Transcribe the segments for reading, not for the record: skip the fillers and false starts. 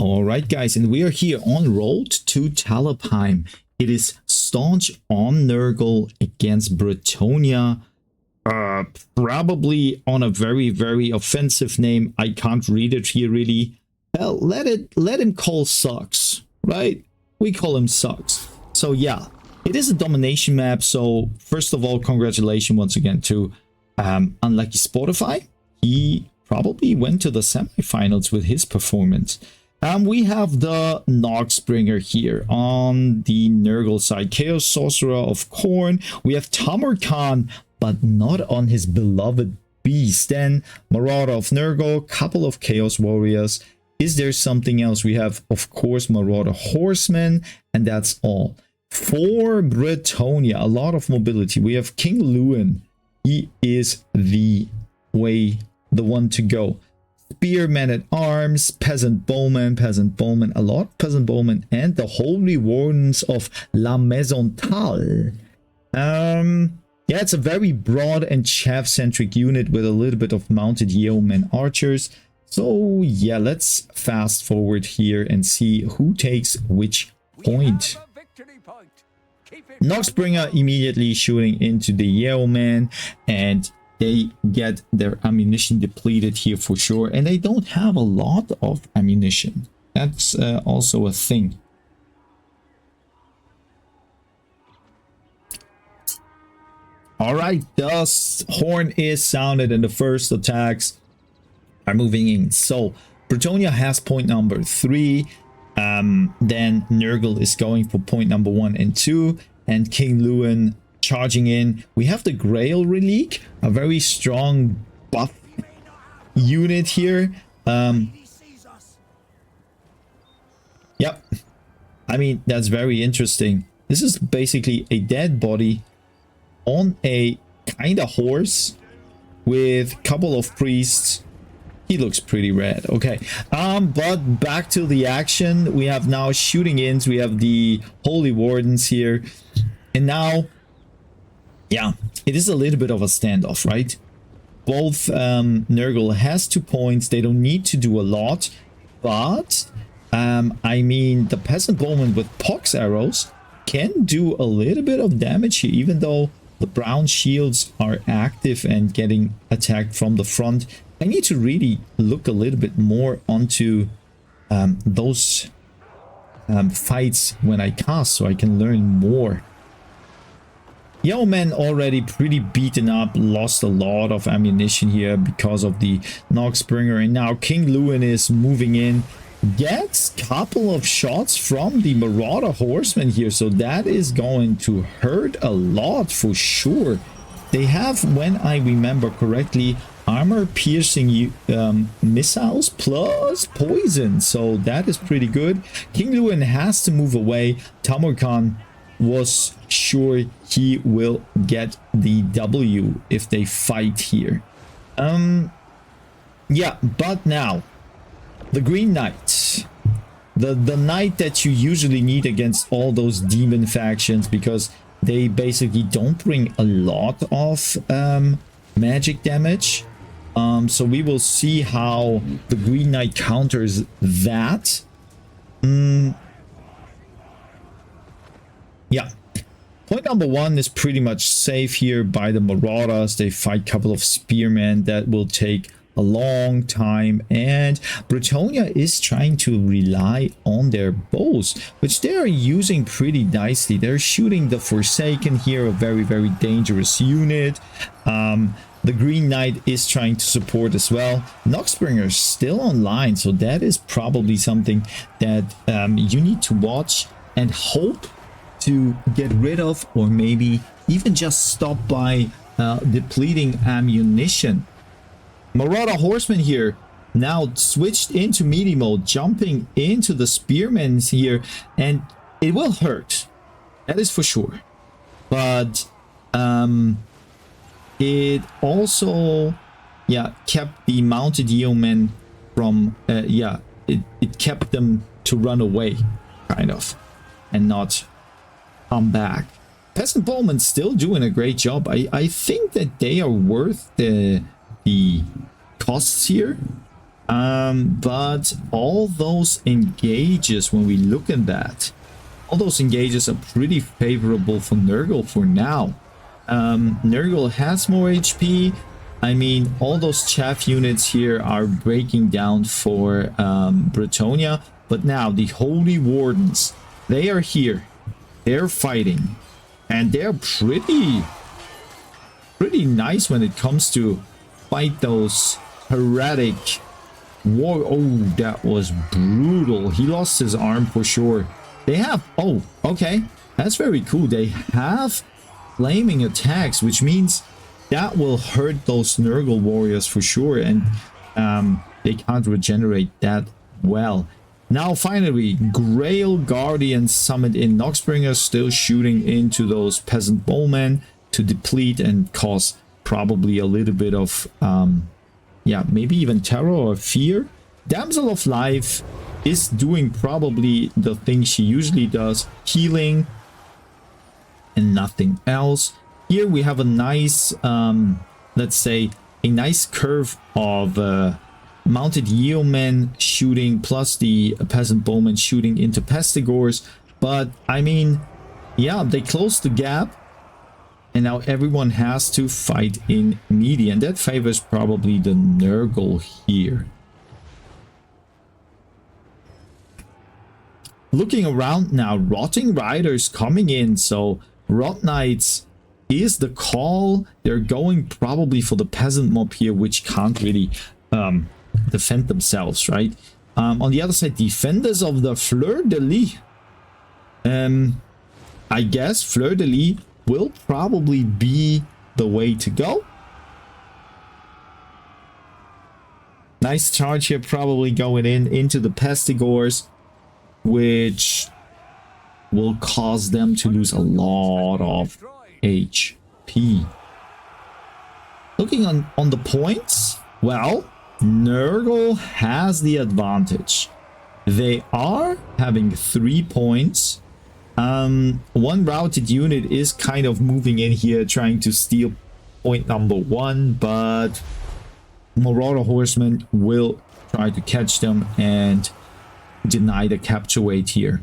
All right, guys, and we are here on road to Talabheim. It is staunch on Nurgle against Bretonnia. Probably on a very, very offensive name. I can't read it here really. Well, let him call sucks, right? We call him sucks. So yeah, it is a domination map. So first of all, congratulations once again to Unlucky Spotify. He probably went to the semifinals with his performance. We have the Nogsbringer here on the Nurgle side. Chaos Sorcerer of Khorne. We have Tamarkan, but not on his beloved beast. Then Marauder of Nurgle, couple of Chaos Warriors. Is there something else? We have, of course, Marauder Horsemen, and that's all. For Bretonnia, a lot of mobility. We have King Lewin. He is the one to go. Spearmen at Arms, Peasant Bowman, a lot of Peasant Bowman, and the Holy Wardens of La Maisontal. Yeah, it's a very broad and chaff-centric unit with a little bit of mounted yeoman archers. So yeah, let's fast forward here and see who takes which point. Nogsbringer immediately shooting into the yeoman, and they get their ammunition depleted here for sure, and they don't have a lot of ammunition. That's also a thing. All right, the horn is sounded and the first attacks are moving in. So Bretonnia has point number 3. Then Nurgle is going for point number 1 and 2, and King Lewin charging in. We have the Grail Relic, a very strong buff unit here. Yep, I mean, that's very interesting. This is basically a dead body on a kind of horse with a couple of priests. He looks pretty red. Okay, but back to the action. We have now shooting ins. We have the Holy Wardens here, and now, yeah, it is a little bit of a standoff, right? Both Nurgle has 2 points. They don't need to do a lot, but I mean, the Peasant Bowman with pox arrows can do a little bit of damage here, even though the brown shields are active and getting attacked from the front. I need to really look a little bit more onto those fights when I cast, so I can learn more. Yeoman already pretty beaten up, lost a lot of ammunition here because of the Nogsbringer, and now King Lewin is moving in. Gets a couple of shots from the Marauder Horsemen here, so that is going to hurt a lot for sure. They have, when I remember correctly, armor-piercing missiles plus poison, so that is pretty good. King Lewin has to move away. Tamarkan was sure he will get the W if they fight here. Yeah, but now the Green Knight, the knight that you usually need against all those demon factions, because they basically don't bring a lot of magic damage. So we will see how the Green Knight counters that. Yeah, point number 1 is pretty much safe here by the Marauders. They fight a couple of spearmen that will take a long time, and Bretonnia is trying to rely on their bows, which they are using pretty nicely. They're shooting the Forsaken here, a very, very dangerous unit. The Green Knight is trying to support as well. Nogsbringer is still online, so that is probably something that you need to watch and hope to get rid of, or maybe even just stop by depleting ammunition. Marauder Horseman here now switched into melee mode, jumping into the spearmen here, and it will hurt, that is for sure. But it also, yeah, kept the mounted yeomen from it kept them to run away, kind of, and not come back. Peasant Bowman still doing a great job. I think that they are worth the costs here. But all those engages, when we look at that, all those engages are pretty favorable for Nurgle for now. Nurgle has more HP. I mean, all those chaff units here are breaking down for Bretonnia. But now the Holy Wardens, they are here. They're fighting. And they're pretty nice when it comes to fight those heretic war. Oh, that was brutal. He lost his arm for sure. They have, oh, okay, that's very cool. They have flaming attacks, which means that will hurt those Nurgle warriors for sure, and they can't regenerate that well. Now finally, Grail Guardian summoned in. Noxbringer still shooting into those peasant bowmen to deplete and cause probably a little bit of yeah, maybe even terror or fear. Damsel of Life is doing probably the thing she usually does, healing and nothing else. Here we have a nice, let's say, a nice curve of mounted yeomen shooting plus the peasant bowmen shooting into pestigors. But I mean, yeah, they closed the gap. And now everyone has to fight in melee, and that favors probably the Nurgle here. Looking around now, Rotting Riders coming in, so Rot Knights is the call. They're going probably for the peasant mob here, which can't really defend themselves, right? On the other side, Defenders of the Fleur-de-Lis. I guess Fleur-de-Lis will probably be the way to go. Nice charge here, probably going into the pestigors, which will cause them to lose a lot of HP. Looking on the points, well, Nurgle has the advantage. They are having 3 points. One routed unit is kind of moving in here, trying to steal point number 1, but Marauder Horsemen will try to catch them and deny the capture weight here.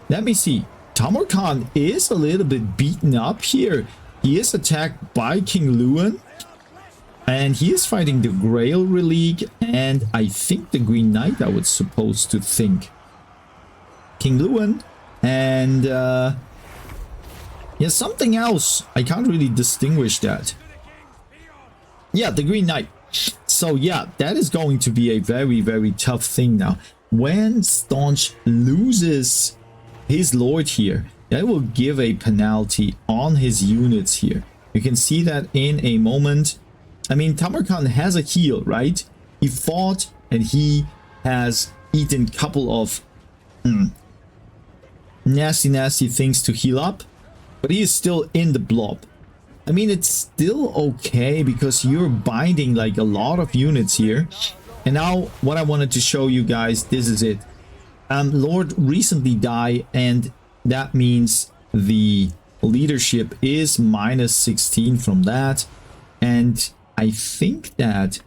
Let me see. Tamarkan is a little bit beaten up here. He is attacked by King Lewin, and he is fighting the Grail Relic and I think the Green Knight, I was supposed to think. King Lewin and yeah, something else. I can't really distinguish that. Yeah, the Green Knight. So yeah, that is going to be a very, very tough thing now. When Staunch loses his Lord here, that will give a penalty on his units here. You can see that in a moment. I mean, Tamarkan has a heal, right? He fought and he has eaten a couple of nasty things to heal up, but he is still in the blob. I mean, it's still okay because you're binding like a lot of units here. And now what I wanted to show you guys, this is it. Lord recently died, and that means the leadership is minus 16 from that. And I think that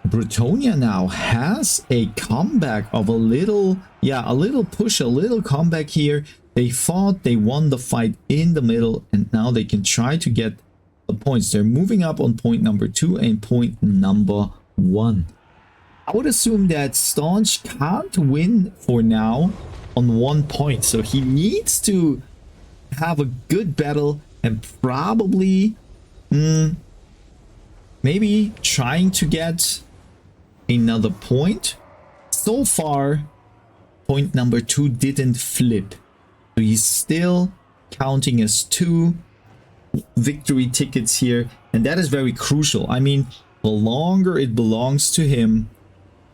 Bretonnia now has a comeback of a little, yeah, a little push, a little comeback here. They fought, they won the fight in the middle, and now they can try to get the points. They're moving up on point number 2 and point number 1. I would assume that Staunch can't win for now on 1 point, so he needs to have a good battle and probably maybe trying to get another point. So far, point number 2 didn't flip, so he's still counting as 2 victory tickets here, and that is very crucial. I mean, the longer it belongs to him,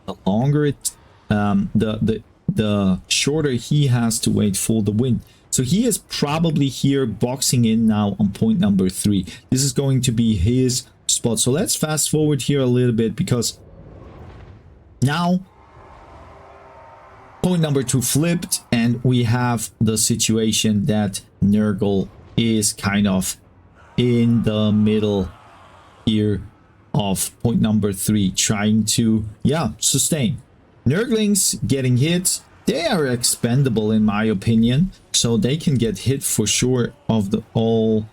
the longer it the shorter he has to wait for the win. So he is probably here boxing in now on point number 3. This is going to be his spot. So let's fast forward here a little bit, because now point number 2 flipped and we have the situation that Nurgle is kind of in the middle here of point number 3, trying to, yeah, sustain. Nurglings getting hit. They are expendable in my opinion, so they can get hit for sure of all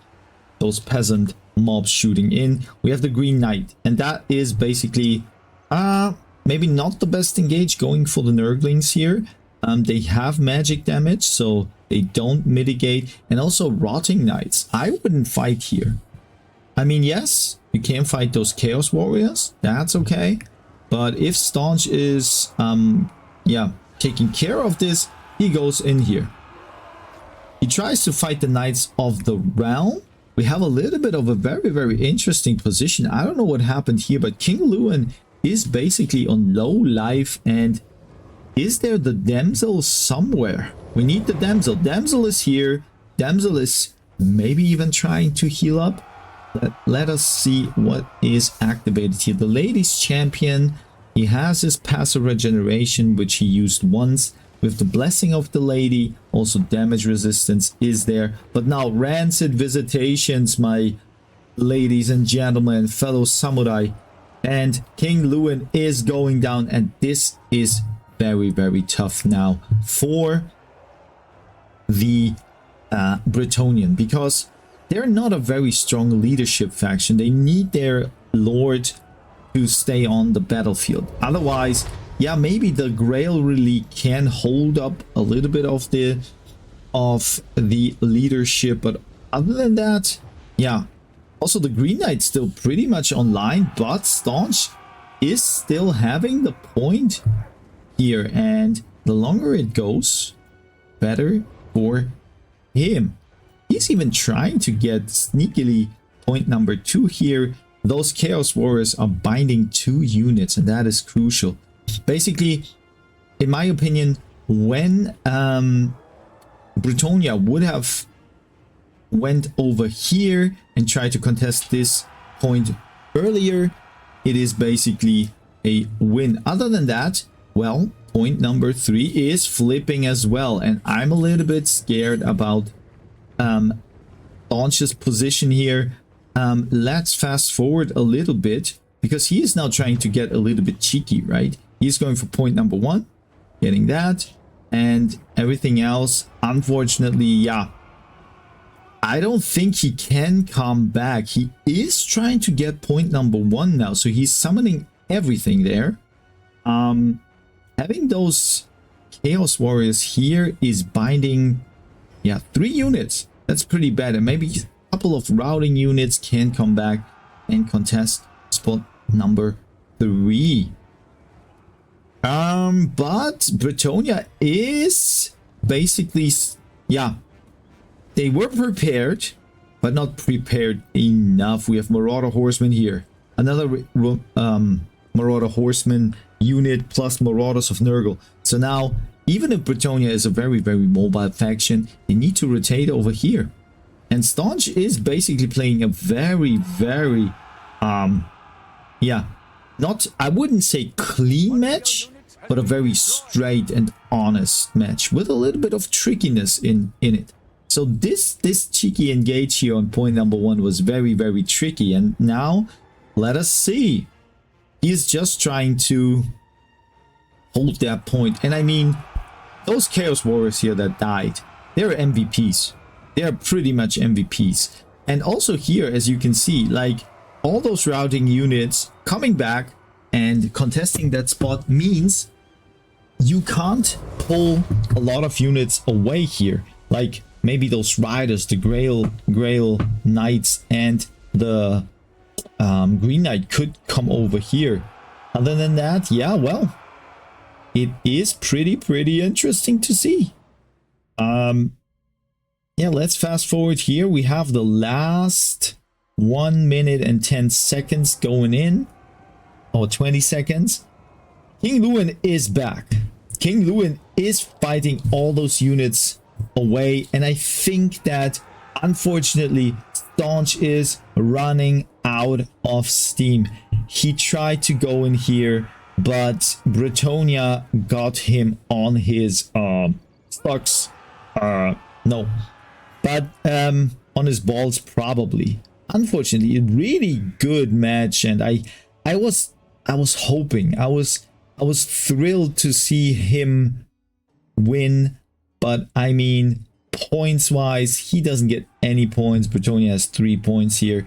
those peasant mobs shooting in. We have the Green Knight, and that is basically maybe not the best engage going for the Nurglings here. They have magic damage, so they don't mitigate, and also Rotting Knights. I wouldn't fight here. I mean, yes, you can fight those Chaos Warriors, that's okay, but if Staunch is yeah, taking care of this, he goes in here. He tries to fight the Knights of the Realm. We have a little bit of a very interesting position. I don't know what happened here, but King Lewin is basically on low life. And is there the damsel somewhere? We need the damsel. Damsel is here. Damsel is maybe even trying to heal up. Let us see what is activated here. The Ladies Champion. He has his passive regeneration, which he used once with the Blessing of the Lady. Also damage resistance is there. But now Rancid Visitations, my ladies and gentlemen, fellow samurai. And King Lewin is going down. And this is very tough now for the Bretonnian, because they're not a very strong leadership faction. They need their lord to stay on the battlefield. Otherwise, yeah, maybe the Grail really can hold up a little bit of the leadership, but other than that, yeah. Also, the Green Knight's still pretty much online, but Staunch is still having the point here, and the longer it goes, better for him. He's even trying to get sneakily point number 2 here. Those Chaos Warriors are binding 2 units, and that is crucial. Basically, in my opinion, when Bretonnia would have went over here and tried to contest this point earlier, it is basically a win. Other than that, well, point number 3 is flipping as well, and I'm a little bit scared about Staunch's position here. Let's fast forward a little bit, because he is now trying to get a little bit cheeky, right? He's going for point number 1, getting that, and everything else, unfortunately, yeah, I don't think he can come back. He is trying to get point number 1 now, so he's summoning everything there. Having those Chaos Warriors here is binding, yeah, 3 units. That's pretty bad, and maybe a couple of routing units can come back and contest spot number 3. But Bretonnia is basically, yeah, they were prepared, but not prepared enough. We have Marauder Horsemen here, another Marauder Horseman unit plus Marauders of Nurgle. So now, even if Bretonnia is a very mobile faction, they need to rotate over here. And Staunch is basically playing a very, yeah, not, I wouldn't say clean match, but a very straight and honest match with a little bit of trickiness in it. So this cheeky engage here on point number 1 was very tricky. And now, let us see. He is just trying to hold that point. And I mean, those Chaos Warriors here that died, they're MVPs. They're pretty much MVPs. And also here, as you can see, like, all those routing units coming back and contesting that spot means you can't pull a lot of units away here. Like, maybe those riders, the Grail Knights and the Green Knight could come over here. Other than that, yeah, well, it is pretty interesting to see. Yeah, let's fast forward here. We have the last 1 minute and 10 seconds going in, or 20 seconds. King Lewin is back. King Lewin is fighting all those units away, and I think that unfortunately Staunch is running out of steam. He tried to go in here, but Bretonnia got him on his stocks, no, but on his balls probably. unfortunately a really good match, and I was hoping, I was thrilled to see him win, but I mean, points wise, he doesn't get any points. Bretonnia has 3 points here,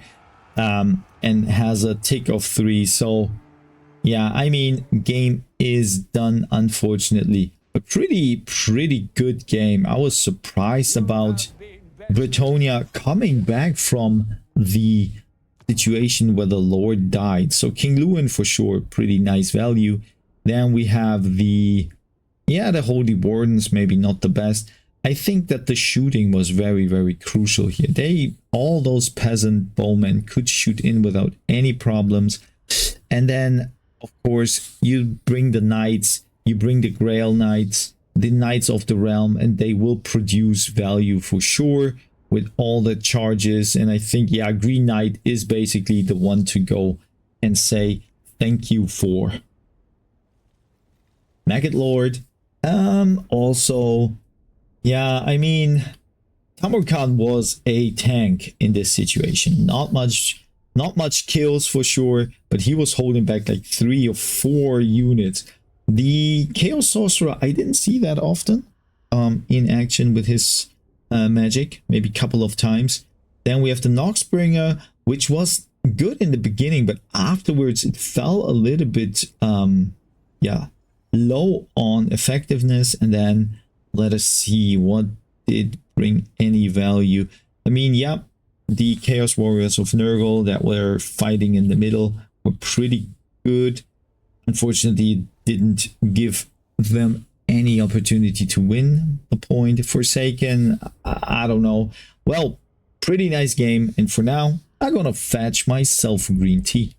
and has a tick of 3. So yeah, I mean, game is done, unfortunately. A pretty good game. I was surprised about Bretonnia coming back from the situation where the Lord died. So King Lewin for sure, pretty nice value. Then we have the Holy Wardens, maybe not the best. I think that the shooting was very crucial here. All those peasant bowmen could shoot in without any problems. And then, of course, you bring the knights, you bring the Grail Knights, the Knights of the Realm, and they will produce value for sure with all the charges. And I think, yeah, Green Knight is basically the one to go and say thank you for. Maggot Lord. Also, yeah, I mean, Tamarkan was a tank in this situation. Not much kills for sure, but he was holding back like 3 or 4 units. The Chaos Sorcerer, I didn't see that often in action with his magic, maybe a couple of times. Then we have the Noxbringer, which was good in the beginning, but afterwards it fell a little bit low on effectiveness. And then let us see what did bring any value. I mean, yeah, the Chaos Warriors of Nurgle that were fighting in the middle were pretty good. Unfortunately, it didn't give them any opportunity to win a point. Forsaken, I don't know. Well, pretty nice game. And for now, I'm gonna fetch myself green tea.